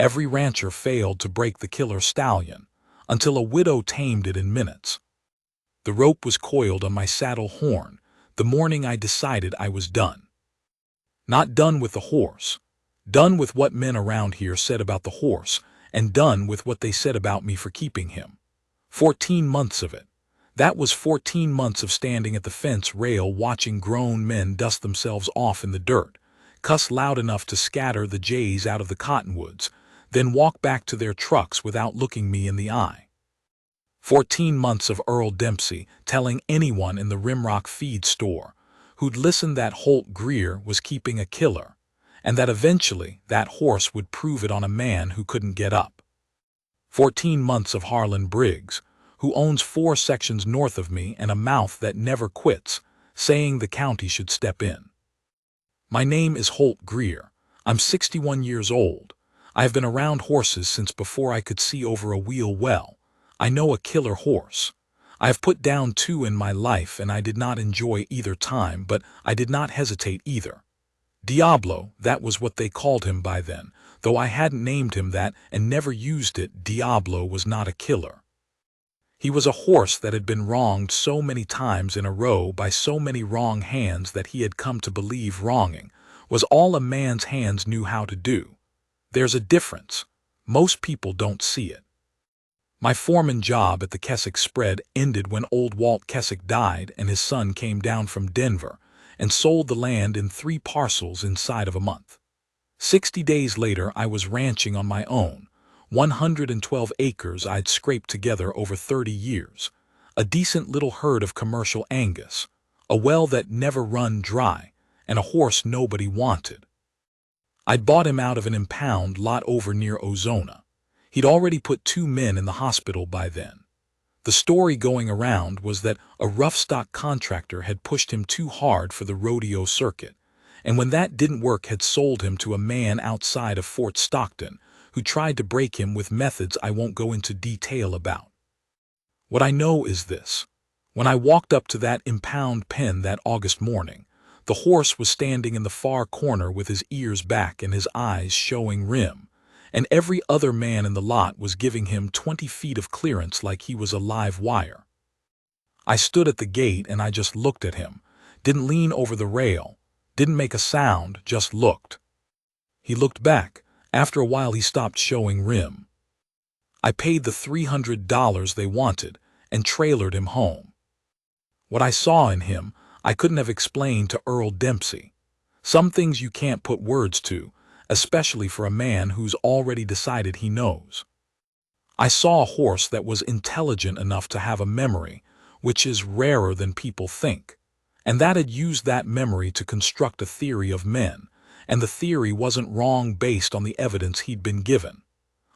Every rancher failed to break the killer stallion, until a widow tamed it in minutes. The rope was coiled on my saddle horn the morning I decided I was done. Not done with the horse, done with what men around here said about the horse, and done with what they said about me for keeping him. 14 months of it. That was 14 months of standing at the fence rail watching grown men dust themselves off in the dirt, cuss loud enough to scatter the jays out of the cottonwoods, then walk back to their trucks without looking me in the eye. 14 months of Earl Dempsey telling anyone in the Rimrock feed store who'd listened that Holt Greer was keeping a killer, and that eventually that horse would prove it on a man who couldn't get up. 14 months of Harlan Briggs, who owns 4 sections north of me and a mouth that never quits, saying the county should step in. My name is Holt Greer. I'm 61 years old. I have been around horses since before I could see over a wheel well. I know a killer horse. I have put down 2 in my life and I did not enjoy either time, but I did not hesitate either. Diablo, that was what they called him by then, though I hadn't named him that and never used it. Diablo was not a killer. He was a horse that had been wronged so many times in a row by so many wrong hands that he had come to believe wronging was all a man's hands knew how to do. There's a difference. Most people don't see it. My foreman job at the Keswick spread ended when old Walt Keswick died and his son came down from Denver and sold the land in 3 parcels inside of a month. 60 days later I was ranching on my own, 112 acres I'd scraped together over 30 years, a decent little herd of commercial Angus, a well that never run dry, and a horse nobody wanted. I'd bought him out of an impound lot over near Ozona. He'd already put 2 men in the hospital by then. The story going around was that a rough stock contractor had pushed him too hard for the rodeo circuit, and when that didn't work had sold him to a man outside of Fort Stockton who tried to break him with methods I won't go into detail about. What I know is this. When I walked up to that impound pen that August morning, the horse was standing in the far corner with his ears back and his eyes showing rim, and every other man in the lot was giving him 20 feet of clearance like he was a live wire. I stood at the gate and I just looked at him, didn't lean over the rail, didn't make a sound, just looked. He looked back. After a while he stopped showing rim. I paid the $300 they wanted and trailered him home. What I saw in him I couldn't have explained to Earl Dempsey. Some things you can't put words to, especially for a man who's already decided he knows. I saw a horse that was intelligent enough to have a memory, which is rarer than people think, and that had used that memory to construct a theory of men, and the theory wasn't wrong based on the evidence he'd been given.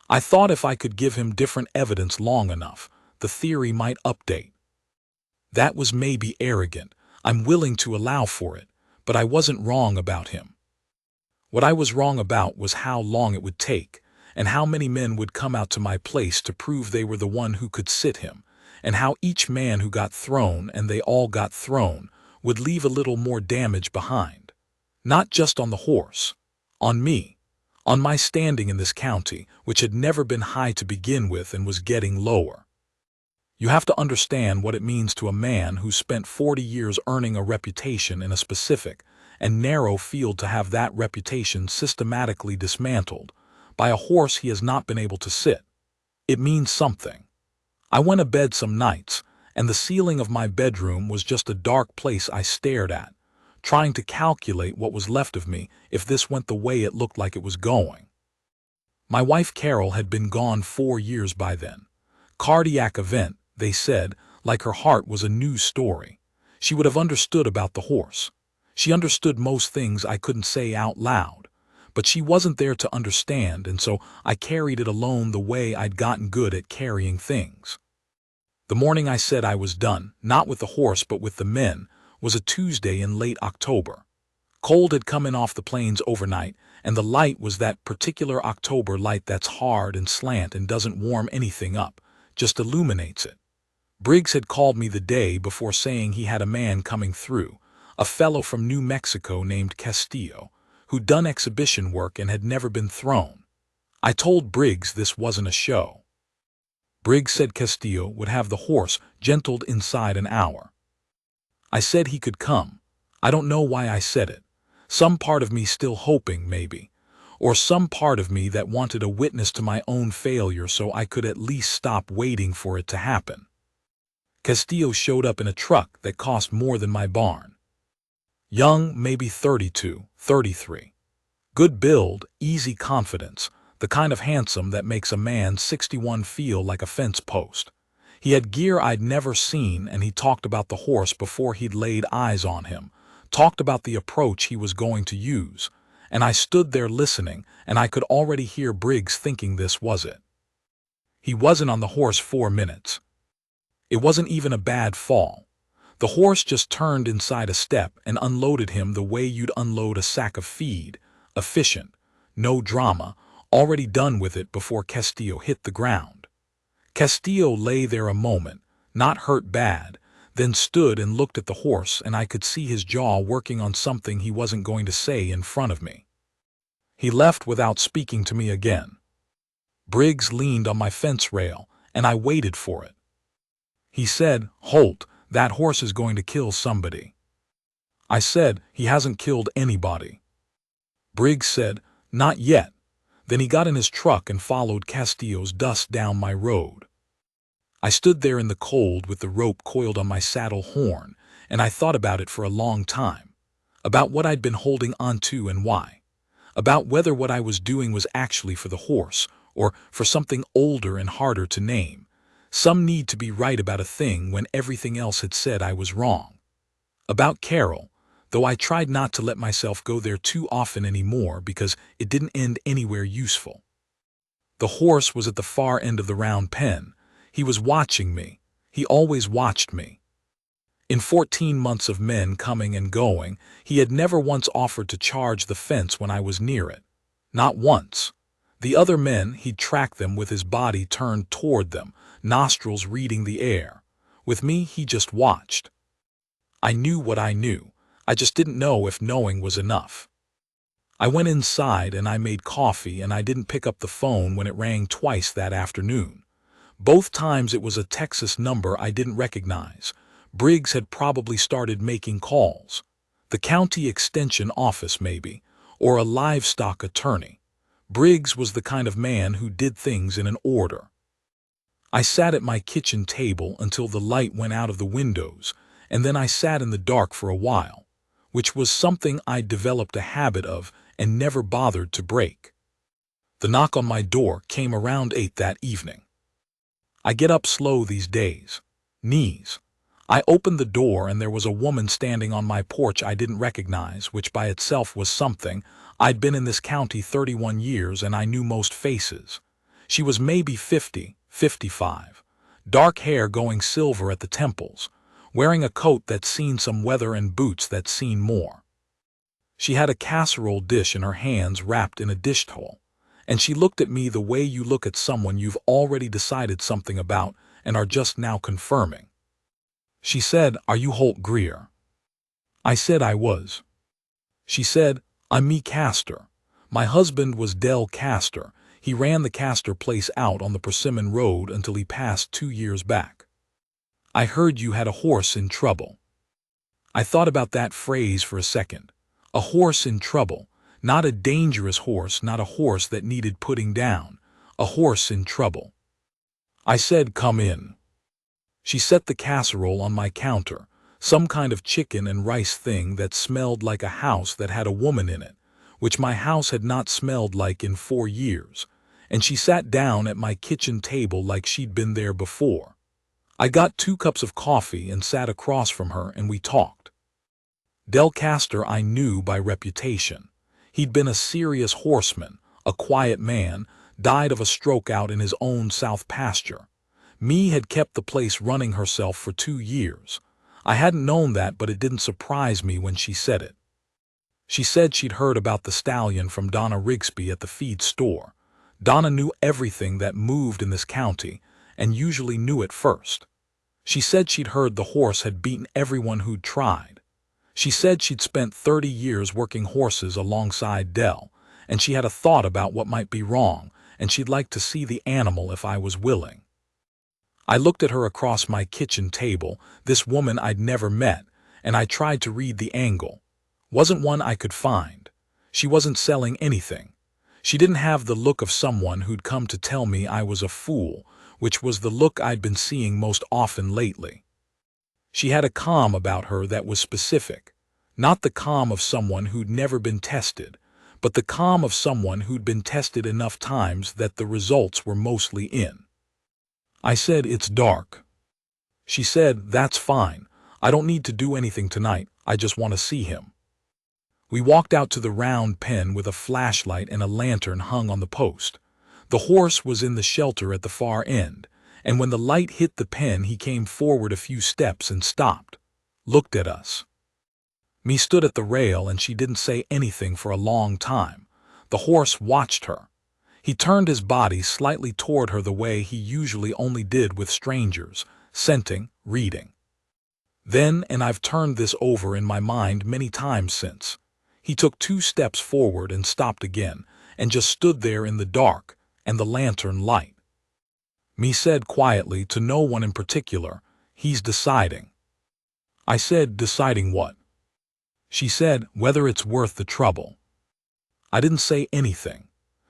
I thought if I could give him different evidence long enough, the theory might update. That was maybe arrogant, I'm willing to allow for it, but I wasn't wrong about him. What I was wrong about was how long it would take, and how many men would come out to my place to prove they were the one who could sit him, and how each man who got thrown, and they all got thrown, would leave a little more damage behind. Not just on the horse, on me, on my standing in this county, which had never been high to begin with and was getting lower. You have to understand what it means to a man who spent 40 years earning a reputation in a specific and narrow field to have that reputation systematically dismantled by a horse he has not been able to sit. It means something. I went to bed some nights, and the ceiling of my bedroom was just a dark place I stared at, trying to calculate what was left of me if this went the way it looked like it was going. My wife Carol had been gone 4 years by then. Cardiac event, they said, like her heart was a news story. She would have understood about the horse. She understood most things I couldn't say out loud, but she wasn't there to understand, and so I carried it alone the way I'd gotten good at carrying things. The morning I said I was done, not with the horse but with the men, was a Tuesday in late October. Cold had come in off the plains overnight, and the light was that particular October light that's hard and slant and doesn't warm anything up, just illuminates it. Briggs had called me the day before saying he had a man coming through, a fellow from New Mexico named Castillo, who'd done exhibition work and had never been thrown. I told Briggs this wasn't a show. Briggs said Castillo would have the horse gentled inside an hour. I said he could come. I don't know why I said it. Some part of me still hoping, maybe. Or some part of me that wanted a witness to my own failure so I could at least stop waiting for it to happen. Castillo showed up in a truck that cost more than my barn. Young, maybe 32, 33. Good build, easy confidence, the kind of handsome that makes a man 61 feel like a fence post. He had gear I'd never seen, and he talked about the horse before he'd laid eyes on him, talked about the approach he was going to use, and I stood there listening, and I could already hear Briggs thinking this was it. He wasn't on the horse 4 minutes. It wasn't even a bad fall. The horse just turned inside a step and unloaded him the way you'd unload a sack of feed, efficient, no drama, already done with it before Castillo hit the ground. Castillo lay there a moment, not hurt bad, then stood and looked at the horse, and I could see his jaw working on something he wasn't going to say in front of me. He left without speaking to me again. Briggs leaned on my fence rail, and I waited for it. He said, "Holt, that horse is going to kill somebody." I said, "He hasn't killed anybody." Briggs said, "Not yet." Then he got in his truck and followed Castillo's dust down my road. I stood there in the cold with the rope coiled on my saddle horn, and I thought about it for a long time. About what I'd been holding onto and why. About whether what I was doing was actually for the horse, or for something older and harder to name. Some need to be right about a thing when everything else had said I was wrong. About Carol, though I tried not to let myself go there too often anymore because it didn't end anywhere useful. The horse was at the far end of the round pen. He was watching me. He always watched me. In 14 months of men coming and going, he had never once offered to charge the fence when I was near it. Not once. The other men, he'd track them with his body turned toward them, nostrils reading the air. With me, he just watched. I knew what I knew. I just didn't know if knowing was enough. I went inside and I made coffee, and I didn't pick up the phone when it rang twice that afternoon. Both times it was a Texas number I didn't recognize. Briggs had probably started making calls. The county extension office maybe, or a livestock attorney. Briggs was the kind of man who did things in an order. I sat at my kitchen table until the light went out of the windows, and then I sat in the dark for a while, which was something I'd developed a habit of and never bothered to break. The knock on my door came around 8 that evening. I get up slow these days. Knees. I opened the door and there was a woman standing on my porch I didn't recognize, which by itself was something. I'd been in this county 31 years and I knew most faces. She was maybe 50, 55. Dark hair going silver at the temples, wearing a coat that's seen some weather and boots that's seen more. She had a casserole dish in her hands wrapped in a dish towel, and she looked at me the way you look at someone you've already decided something about and are just now confirming. She said, "Are you Holt Greer?" I said I was. She said, "I'm me Castor. My husband was Del Castor. He ran the Castor place out on the Persimmon Road until he passed 2 years back. I heard you had a horse in trouble." I thought about that phrase for a second. A horse in trouble. Not a dangerous horse, not a horse that needed putting down. A horse in trouble. I said, "Come in." She set the casserole on my counter, some kind of chicken and rice thing that smelled like a house that had a woman in it, which my house had not smelled like in 4 years, and she sat down at my kitchen table like she'd been there before. I got 2 cups of coffee and sat across from her and we talked. Del Castor I knew by reputation. He'd been a serious horseman, a quiet man, died of a stroke out in his own south pasture. Me had kept the place running herself for 2 years. I hadn't known that, but it didn't surprise me when she said it. She said she'd heard about the Stallion from Donna Rigsby at the feed store. Donna knew everything that moved in this county, and usually knew it first. She said she'd heard the horse had beaten everyone who'd tried. She said she'd spent 30 years working horses alongside Del, and she had a thought about what might be wrong, and she'd like to see the animal if I was willing. I looked at her across my kitchen table, this woman I'd never met, and I tried to read the angle. Wasn't one I could find. She wasn't selling anything. She didn't have the look of someone who'd come to tell me I was a fool, which was the look I'd been seeing most often lately. She had a calm about her that was specific. Not the calm of someone who'd never been tested, but the calm of someone who'd been tested enough times that the results were mostly in. I said, "It's dark." She said, "That's fine. I don't need to do anything tonight. I just want to see him." We walked out to the round pen with a flashlight and a lantern hung on the post. The horse was in the shelter at the far end, and when the light hit the pen he came forward a few steps and stopped, looked at us. Me stood at the rail and she didn't say anything for a long time. The horse watched her. He turned his body slightly toward her the way he usually only did with strangers, scenting, reading. Then, and I've turned this over in my mind many times since, he took 2 steps forward and stopped again, and just stood there in the dark and the lantern light. Me said quietly to no one in particular, "He's deciding." I said, "Deciding what?" She said, "Whether it's worth the trouble." I didn't say anything.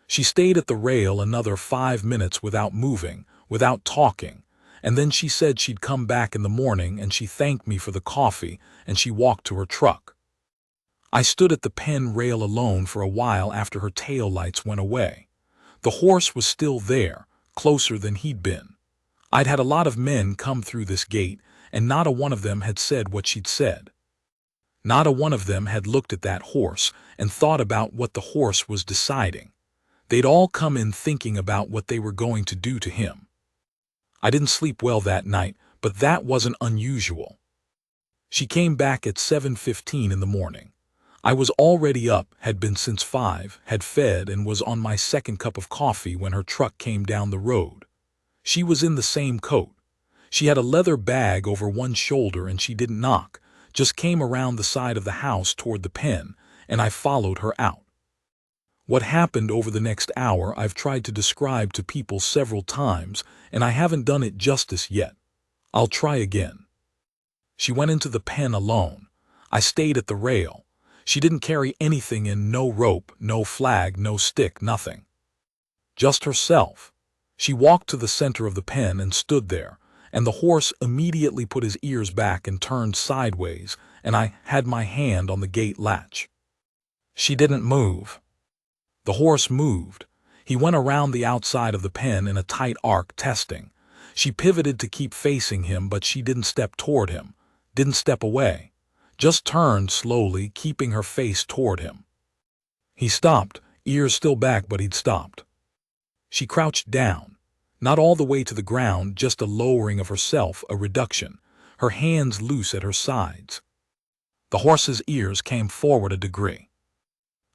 She stayed at the rail another 5 minutes without moving, without talking, and then she said she'd come back in the morning and she thanked me for the coffee and she walked to her truck. I stood at the pen rail alone for a while after her tail lights went away. The horse was still there, closer than he'd been. I'd had a lot of men come through this gate, and not a one of them had said what she'd said. Not a one of them had looked at that horse and thought about what the horse was deciding. They'd all come in thinking about what they were going to do to him. I didn't sleep well that night, but that wasn't unusual. She came back at 7:15 in the morning. I was already up, had been since 5, had fed, and was on my second cup of coffee when her truck came down the road. She was in the same coat. She had a leather bag over one shoulder and she didn't knock, just came around the side of the house toward the pen, and I followed her out. What happened over the next hour I've tried to describe to people several times, and I haven't done it justice yet. I'll try again. She went into the pen alone. I stayed at the rail. She didn't carry anything in, no rope, no flag, no stick, nothing. Just herself. She walked to the center of the pen and stood there, and the horse immediately put his ears back and turned sideways, and I had my hand on the gate latch. She didn't move. The horse moved. He went around the outside of the pen in a tight arc, testing. She pivoted to keep facing him, but she didn't step toward him, didn't step away, just turned slowly, keeping her face toward him. He stopped, ears still back, but he'd stopped. She crouched down, not all the way to the ground, just a lowering of herself, a reduction, her hands loose at her sides. The horse's ears came forward a degree.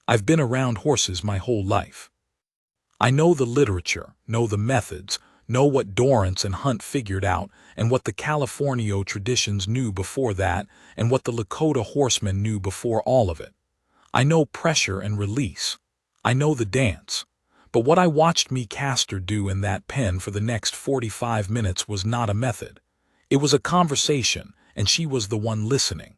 I've been around horses my whole life. I know the literature, know the methods, know what Dorrance and Hunt figured out, and what the Californio traditions knew before that, and what the Lakota horsemen knew before all of it. I know pressure and release. I know the dance. But what I watched me Castor do in that pen for the next 45 minutes was not a method. It was a conversation, and she was the one listening.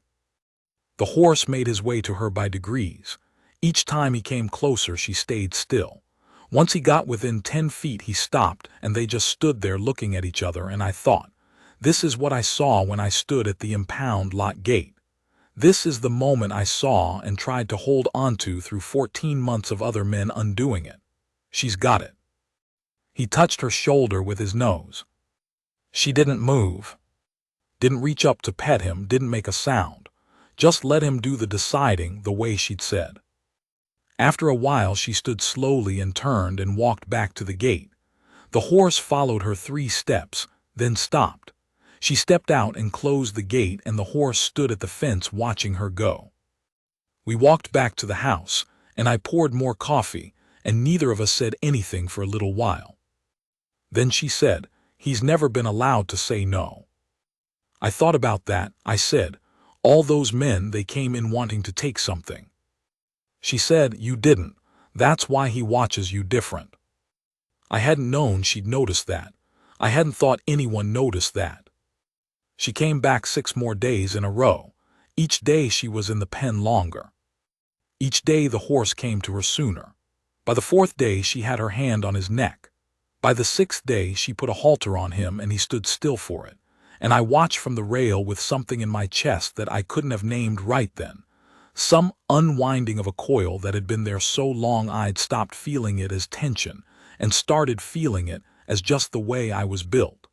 The horse made his way to her by degrees. Each time he came closer, she stayed still. Once he got within 10 feet, he stopped, and they just stood there looking at each other, and I thought, this is what I saw when I stood at the impound lot gate. This is the moment I saw and tried to hold onto through 14 months of other men undoing it. She's got it. He touched her shoulder with his nose. She didn't move. Didn't reach up to pet him, didn't make a sound. Just let him do the deciding the way she'd said. After a while she stood slowly and turned and walked back to the gate. The horse followed her 3 steps, then stopped. She stepped out and closed the gate, and the horse stood at the fence watching her go. We walked back to the house, and I poured more coffee, and neither of us said anything for a little while. Then she said, "He's never been allowed to say no." I thought about that. I said, "All those men, they came in wanting to take something." She said, "You didn't. That's why he watches you different." I hadn't known she'd noticed that. I hadn't thought anyone noticed that. She came back 6 more days in a row. Each day she was in the pen longer. Each day the horse came to her sooner. By the 4th day she had her hand on his neck. By the 6th day she put a halter on him and he stood still for it. And I watched from the rail with something in my chest that I couldn't have named right then. Some unwinding of a coil that had been there so long I'd stopped feeling it as tension and started feeling it as just the way I was built.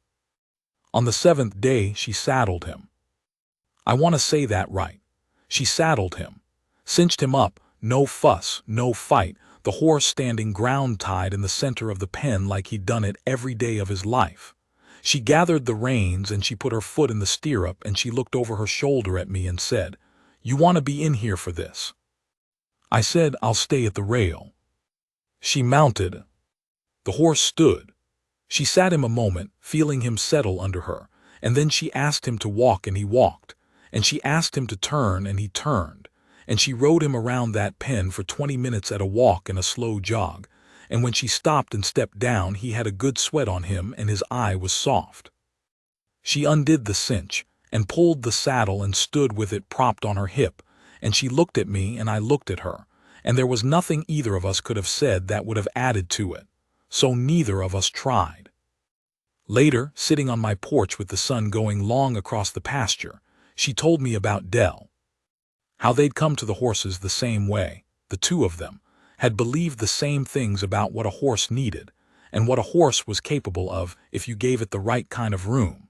On the 7th day she saddled him. I want to say that right. She saddled him, cinched him up, no fuss, no fight, the horse standing ground-tied in the center of the pen like he'd done it every day of his life. She gathered the reins and she put her foot in the stirrup and she looked over her shoulder at me and said, "You want to be in here for this?" I said, "I'll stay at the rail." She mounted. The horse stood. She sat him a moment, feeling him settle under her, and then she asked him to walk and he walked, and she asked him to turn and he turned, and she rode him around that pen for 20 minutes at a walk and a slow jog, and when she stopped and stepped down he had a good sweat on him and his eye was soft. She undid the cinch and pulled the saddle and stood with it propped on her hip, and she looked at me and I looked at her, and there was nothing either of us could have said that would have added to it, so neither of us tried. Later, sitting on my porch with the sun going long across the pasture, she told me about Dell. How they'd come to the horses the same way, the two of them, had believed the same things about what a horse needed, and what a horse was capable of if you gave it the right kind of room.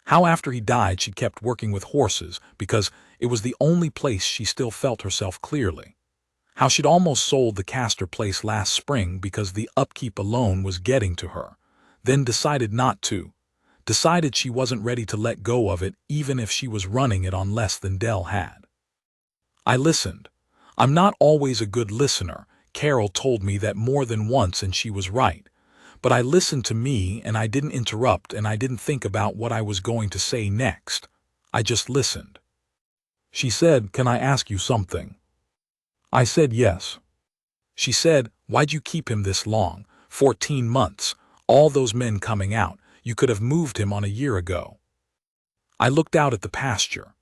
How after he died she kept working with horses because it was the only place she still felt herself clearly. How she'd almost sold the Castor place last spring because the upkeep alone was getting to her, then decided not to. Decided she wasn't ready to let go of it even if she was running it on less than Dell had. I listened. I'm not always a good listener. Carol told me that more than once and she was right. But I listened to me and I didn't interrupt and I didn't think about what I was going to say next. I just listened. She said, "Can I ask you something?" I said yes. She said, "Why'd you keep him this long? 14 months. All those men coming out. You could have moved him on a year ago." I looked out at the pasture.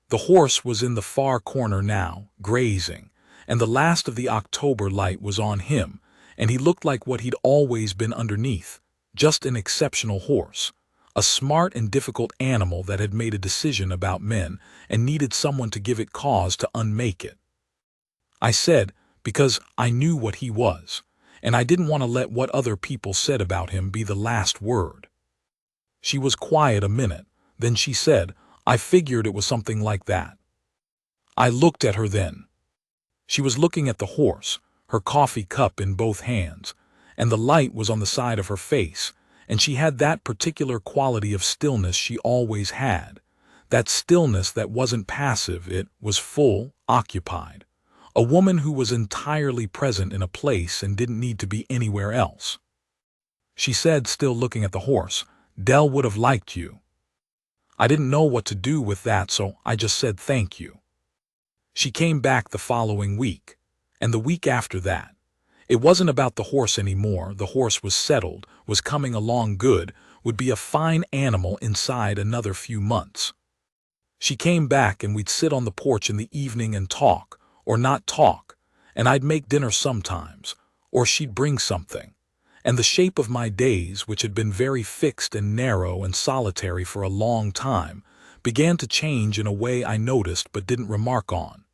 The horse was in the far corner now, grazing, and the last of the October light was on him, and he looked like what he'd always been underneath, just an exceptional horse, a smart and difficult animal that had made a decision about men and needed someone to give it cause to unmake it. I said, because I knew what he was, and I didn't want to let what other people said about him be the last word. She was quiet a minute, then she said, "I figured it was something like that." I looked at her then. She was looking at the horse, her coffee cup in both hands, and the light was on the side of her face, and she had that particular quality of stillness she always had, that stillness that wasn't passive, it was full, occupied. A woman who was entirely present in a place and didn't need to be anywhere else. She said, still looking at the horse, "Dell would have liked you." I didn't know what to do with that, so I just said thank you. She came back the following week, and the week after that. It wasn't about the horse anymore. The horse was settled, was coming along good, would be a fine animal inside another few months. She came back and we'd sit on the porch in the evening and talk, or not talk, and I'd make dinner sometimes, or she'd bring something. And the shape of my days, which had been very fixed and narrow and solitary for a long time, began to change in a way I noticed but didn't remark on.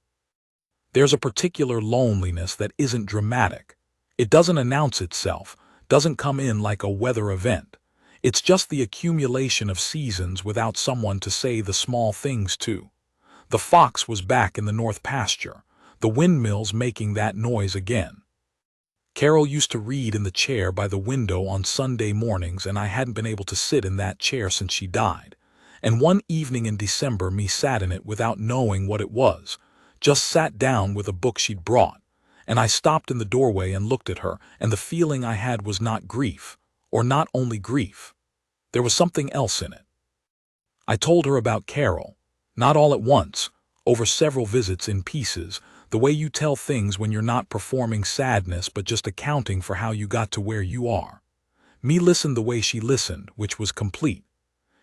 There's a particular loneliness that isn't dramatic. It doesn't announce itself, doesn't come in like a weather event. It's just the accumulation of seasons without someone to say the small things to. The fox was back in the north pasture, the windmills making that noise again. Carol used to read in the chair by the window on Sunday mornings, and I hadn't been able to sit in that chair since she died. And one evening in December me sat in it without knowing what it was, just sat down with a book she'd brought, and I stopped in the doorway and looked at her, and the feeling I had was not grief, or not only grief. There was something else in it. I told her about Carol, not all at once, over several visits in pieces, the way you tell things when you're not performing sadness but just accounting for how you got to where you are. Me listened the way she listened, which was complete.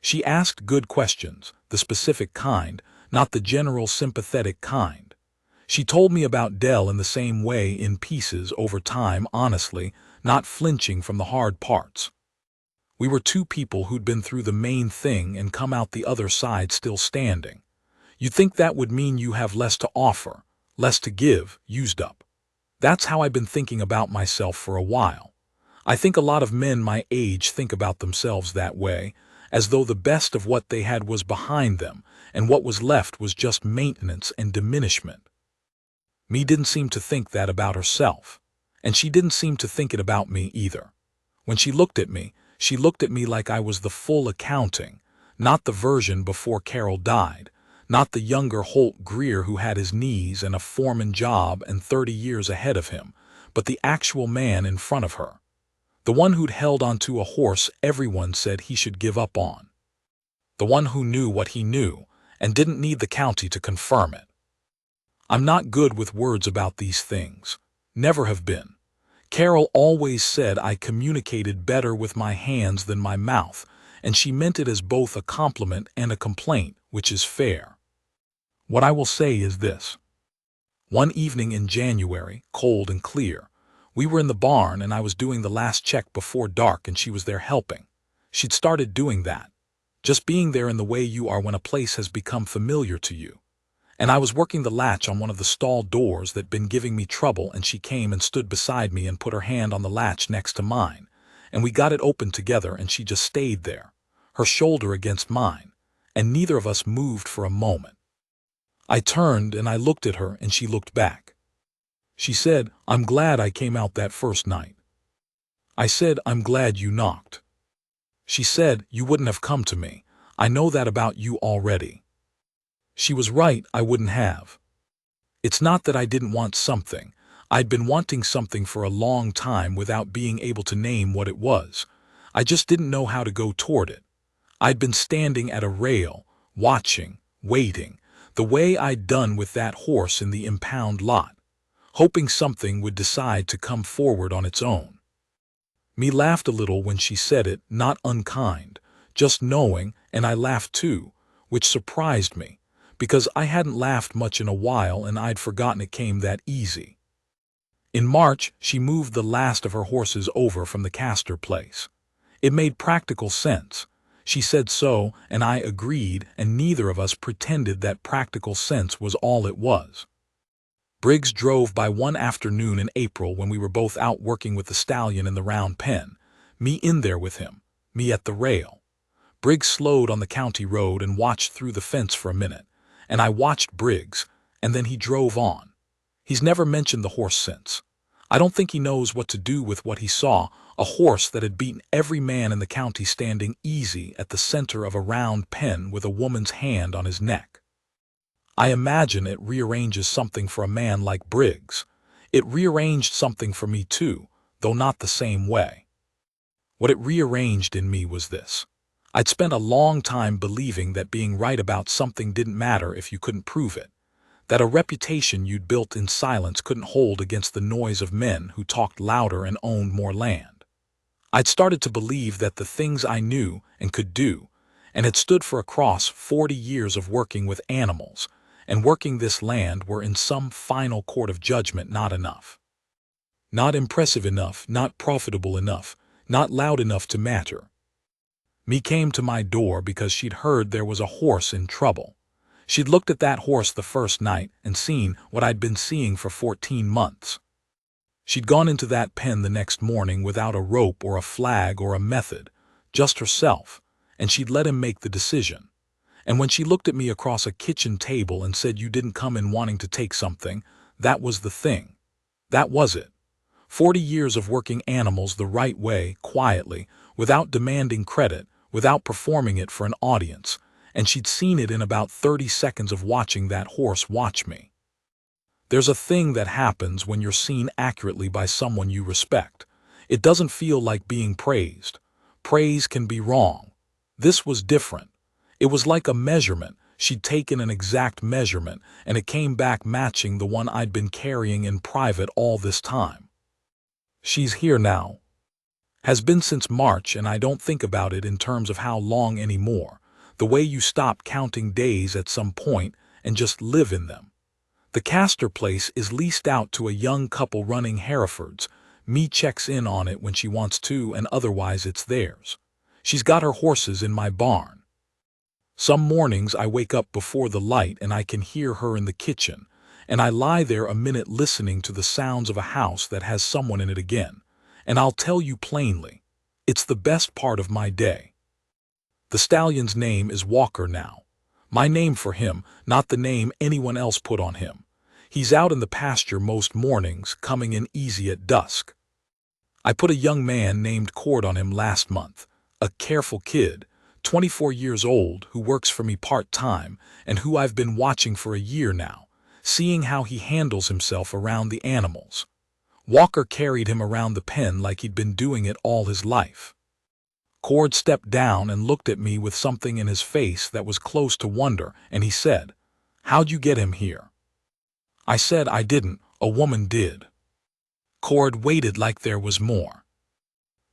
She asked good questions, the specific kind, not the general sympathetic kind. She told me about Dell in the same way, in pieces, over time, honestly, not flinching from the hard parts. We were two people who'd been through the main thing and come out the other side still standing. You'd think that would mean you have less to offer, less to give, used up. That's how I've been thinking about myself for a while. I think a lot of men my age think about themselves that way, as though the best of what they had was behind them, and what was left was just maintenance and diminishment. Me didn't seem to think that about herself, and she didn't seem to think it about me either. When she looked at me like I was the full accounting, not the version before Carol died, not the younger Holt Greer who had his knees and a foreman job and 30 years ahead of him, but the actual man in front of her. The one who'd held onto a horse everyone said he should give up on. The one who knew what he knew and didn't need the county to confirm it. I'm not good with words about these things. Never have been. Carol always said I communicated better with my hands than my mouth, and she meant it as both a compliment and a complaint, which is fair. What I will say is this. One evening in January, cold and clear, we were in the barn and I was doing the last check before dark and she was there helping. She'd started doing that. Just being there in the way you are when a place has become familiar to you. And I was working the latch on one of the stall doors that'd been giving me trouble, and she came and stood beside me and put her hand on the latch next to mine, and we got it open together, and she just stayed there, her shoulder against mine, and neither of us moved for a moment. I turned and I looked at her and she looked back. She said, "I'm glad I came out that first night." I said, "I'm glad you knocked." She said, "You wouldn't have come to me. I know that about you already." She was right, I wouldn't have. It's not that I didn't want something. I'd been wanting something for a long time without being able to name what it was. I just didn't know how to go toward it. I'd been standing at a rail, watching, waiting, the way I'd done with that horse in the impound lot, hoping something would decide to come forward on its own. Me laughed a little when she said it, not unkind, just knowing, and I laughed too, which surprised me, because I hadn't laughed much in a while and I'd forgotten it came that easy. In March, she moved the last of her horses over from the Castor place. It made practical sense. She said so, and I agreed, and neither of us pretended that practical sense was all it was. Briggs drove by one afternoon in April when we were both out working with the Stallion in the round pen, me in there with him, me at the rail. Briggs slowed on the county road and watched through the fence for a minute, and I watched Briggs, and then he drove on. He's never mentioned the horse since. I don't think he knows what to do with what he saw, a horse that had beaten every man in the county standing easy at the center of a round pen with a woman's hand on his neck. I imagine it rearranges something for a man like Briggs. It rearranged something for me too, though not the same way. What it rearranged in me was this. I'd spent a long time believing that being right about something didn't matter if you couldn't prove it, that a reputation you'd built in silence couldn't hold against the noise of men who talked louder and owned more land. I'd started to believe that the things I knew and could do, and had stood for across 40 years of working with animals and working this land, were in some final court of judgment not enough. Not impressive enough, not profitable enough, not loud enough to matter. Me came to my door because she'd heard there was a horse in trouble. She'd looked at that horse the first night and seen what I'd been seeing for 14 months. She'd gone into that pen the next morning without a rope or a flag or a method, just herself, and she'd let him make the decision. And when she looked at me across a kitchen table and said, "You didn't come in wanting to take something," that was the thing. That was it. 40 years of working animals the right way, quietly, without demanding credit, without performing it for an audience, and she'd seen it in about 30 seconds of watching that horse watch me. There's a thing that happens when you're seen accurately by someone you respect. It doesn't feel like being praised. Praise can be wrong. This was different. It was like a measurement. She'd taken an exact measurement, and it came back matching the one I'd been carrying in private all this time. She's here now. Has been since March, and I don't think about it in terms of how long anymore. The way you stop counting days at some point and just live in them. The Castor place is leased out to a young couple running Herefords. Me checks in on it when she wants to, and otherwise it's theirs. She's got her horses in my barn. Some mornings I wake up before the light and I can hear her in the kitchen, and I lie there a minute listening to the sounds of a house that has someone in it again. And I'll tell you plainly, it's the best part of my day. The stallion's name is Walker now. My name for him, not the name anyone else put on him. He's out in the pasture most mornings, coming in easy at dusk. I put a young man named Cord on him last month, a careful kid, 24 years old, who works for me part-time and who I've been watching for a year now, seeing how he handles himself around the animals. Walker carried him around the pen like he'd been doing it all his life. Cord stepped down and looked at me with something in his face that was close to wonder, and he said, "How'd you get him here?" I said I didn't, a woman did. Cord waited like there was more.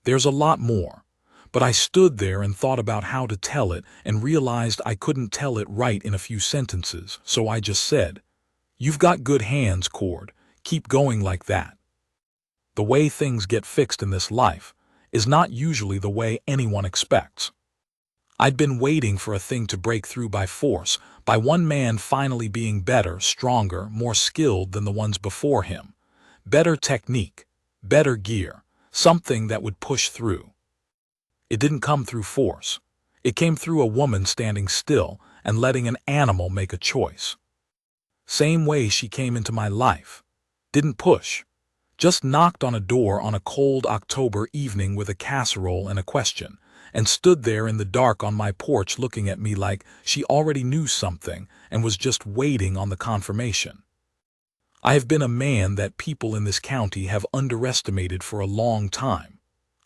There's a lot more, but I stood there and thought about how to tell it and realized I couldn't tell it right in a few sentences, so I just said, "You've got good hands, Cord. Keep going like that." The way things get fixed in this life is not usually the way anyone expects. I'd been waiting for a thing to break through by force, by one man finally being better, stronger, more skilled than the ones before him. Better technique, better gear, something that would push through. It didn't come through force. It came through a woman standing still and letting an animal make a choice. Same way she came into my life. Didn't push. Just knocked on a door on a cold October evening with a casserole and a question, and stood there in the dark on my porch looking at me like she already knew something and was just waiting on the confirmation. I have been a man that people in this county have underestimated for a long time.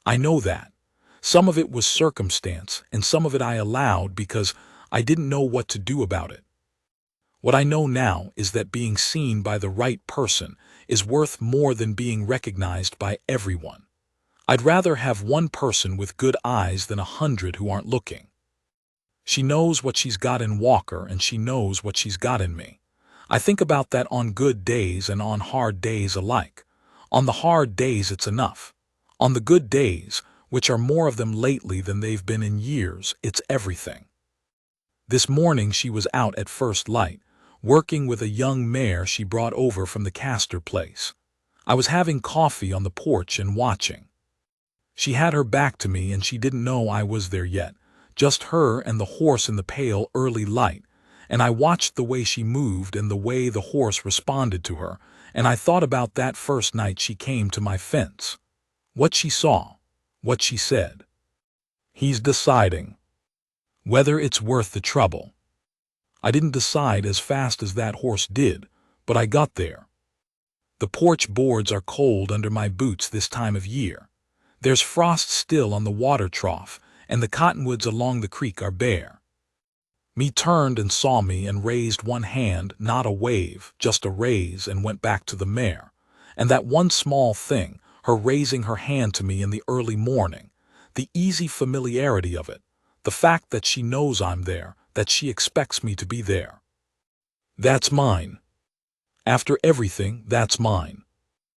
I know that. Some of it was circumstance, and some of it I allowed because I didn't know what to do about it. What I know now is that being seen by the right person is worth more than being recognized by everyone. I'd rather have one person with good eyes than 100 who aren't looking. She knows what she's got in Walker, and she knows what she's got in me. I think about that on good days and on hard days alike. On the hard days it's enough. On the good days, which are more of them lately than they've been in years, it's everything. This morning she was out at first light, working with a young mare she brought over from the Castor place. I was having coffee on the porch and watching. She had her back to me and she didn't know I was there yet, just her and the horse in the pale early light, and I watched the way she moved and the way the horse responded to her, and I thought about that first night she came to my fence. What she saw, what she said. He's deciding whether it's worth the trouble. I didn't decide as fast as that horse did, but I got there. The porch boards are cold under my boots this time of year. There's frost still on the water trough, and the cottonwoods along the creek are bare. Me turned and saw me and raised one hand, not a wave, just a raise, and went back to the mare. And that one small thing, her raising her hand to me in the early morning, the easy familiarity of it, the fact that she knows I'm there, that she expects me to be there. That's mine. After everything, that's mine.